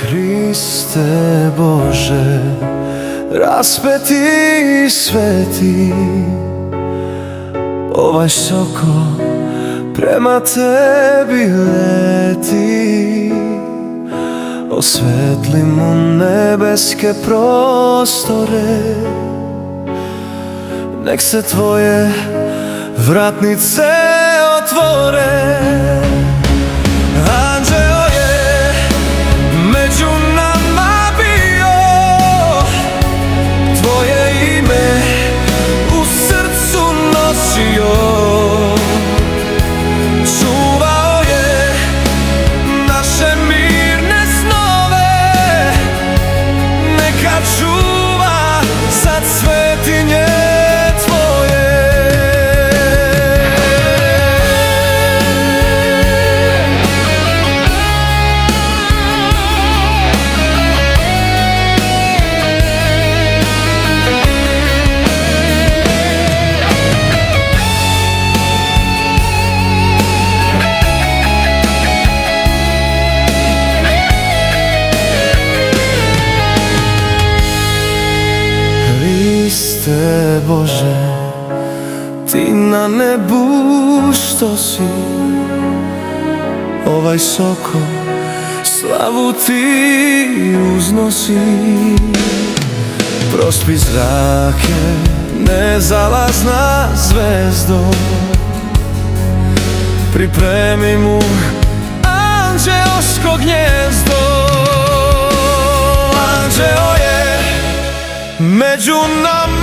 Hriste Bože, raspeti i sveti, ovaj soko prema tebi leti. Osvetlimo nebeske prostore, nek se tvoje vratnice otvore. Anđeo je među nama bio, tvoje ime u srcu nosio. Čuvao je naše mirne snove, neka čuva sad svetinje tvoje. Hriste Bože, ti na nebu što si, ovaj soko slavu ti uznosi. Prospi zrake, nezalazna zvezdo, pripremi mu anđeosko gnjezdo. Anđeo je među nama